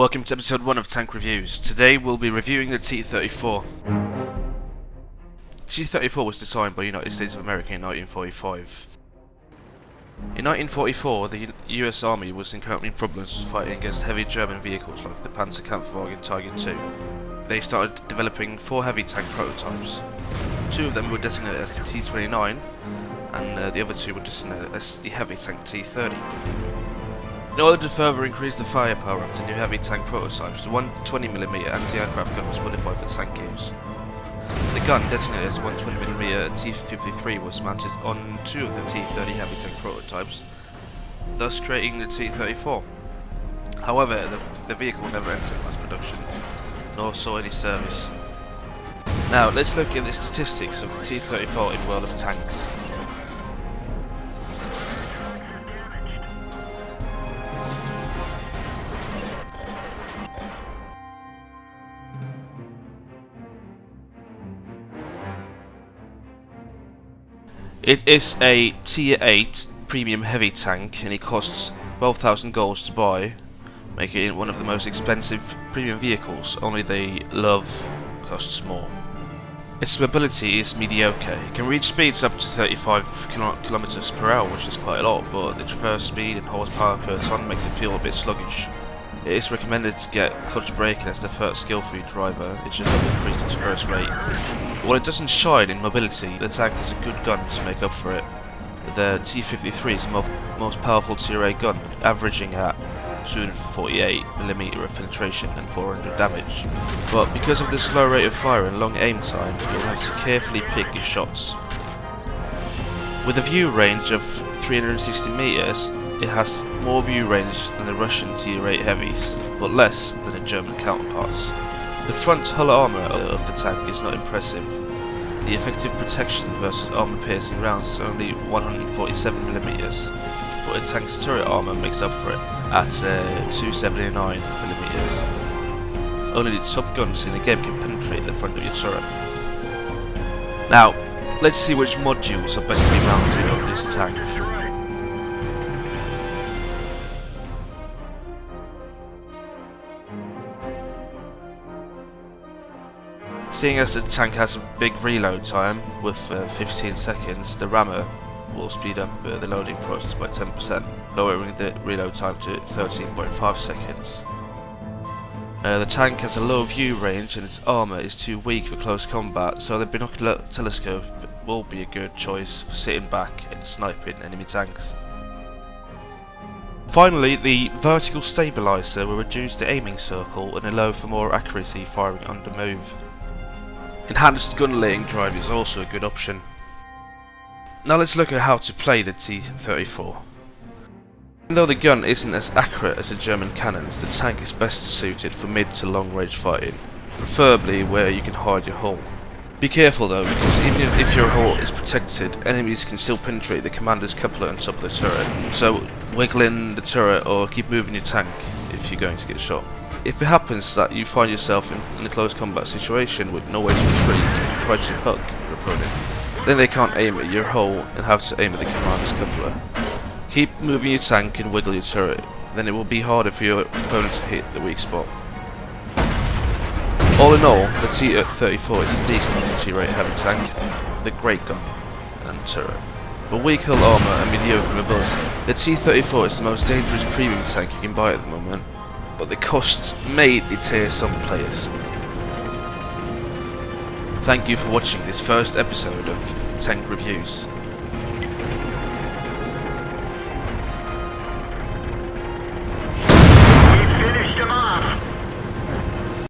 Welcome to episode 1 of Tank Reviews. Today we'll be reviewing the T34. T34 was designed by the United States of America in 1945. In 1944, the US Army was encountering problems fighting against heavy German vehicles like the Panzerkampfwagen Tiger II. They started developing 4 heavy tank prototypes. 2 of them were designated as the T29, and the other 2 were designated as the heavy tank T30. In order to further increase the firepower of the new heavy tank prototypes, the 120mm anti-aircraft gun was modified for tank use. The gun, designated as 120mm T34, was mounted on 2 of the T30 heavy tank prototypes, thus creating the T34. However, the vehicle never entered mass production, nor saw any service. Now, let's look at the statistics of the T34 in World of Tanks. It is a Tier 8 premium heavy tank and it costs 12,000 golds to buy, making it one of the most expensive premium vehicles, only the Love costs more. Its mobility is mediocre. It can reach speeds up to 35 km per hour, which is quite a lot, but the traverse speed and horsepower per ton makes it feel a bit sluggish. It is recommended to get clutch braking as the first skill for your driver. It should help increase the traverse rate. While it doesn't shine in mobility, the tank is a good gun to make up for it. The T33 is the most powerful Tier 8 gun, averaging at 248mm of penetration and 400 damage. But because of the slow rate of fire and long aim time, you'll have to carefully pick your shots. With a view range of 360 meters, it has more view range than the Russian Tier 8 heavies, but less than the German counterparts. The front hull armour of the tank is not impressive. The effective protection versus armour-piercing rounds is only 147mm, but the tank's turret armour makes up for it at 279mm. Only the top guns in the game can penetrate the front of your turret. Now, let's see which modules are best to be mounted on this tank. Seeing as the tank has a big reload time with 15 seconds, the rammer will speed up the loading process by 10%, lowering the reload time to 13.5 seconds. The tank has a low view range and its armour is too weak for close combat, so the binocular telescope will be a good choice for sitting back and sniping enemy tanks. Finally, the vertical stabiliser will reduce the aiming circle and allow for more accuracy firing on the move. Enhanced gun laying drive is also a good option. Now let's look at how to play the T34. Even though the gun isn't as accurate as the German cannons, the tank is best suited for mid to long range fighting, preferably where you can hide your hull. Be careful though, because even if your hull is protected, enemies can still penetrate the commander's coupler on top of the turret, so wiggle in the turret or keep moving your tank if you're going to get shot. If it happens that you find yourself in a close combat situation with no way to retreat, you can try to hug your opponent. Then they can't aim at your hull and have to aim at the commander's coupler. Keep moving your tank and wiggle your turret, then it will be harder for your opponent to hit the weak spot. All in all, the T34 is a decent Tier 8 heavy tank with a great gun and turret, but weak hull armour and mediocre mobility. The T34 is the most dangerous premium tank you can buy at the moment, but the cost may deter some players. Thank you for watching this first episode of Tank Reviews.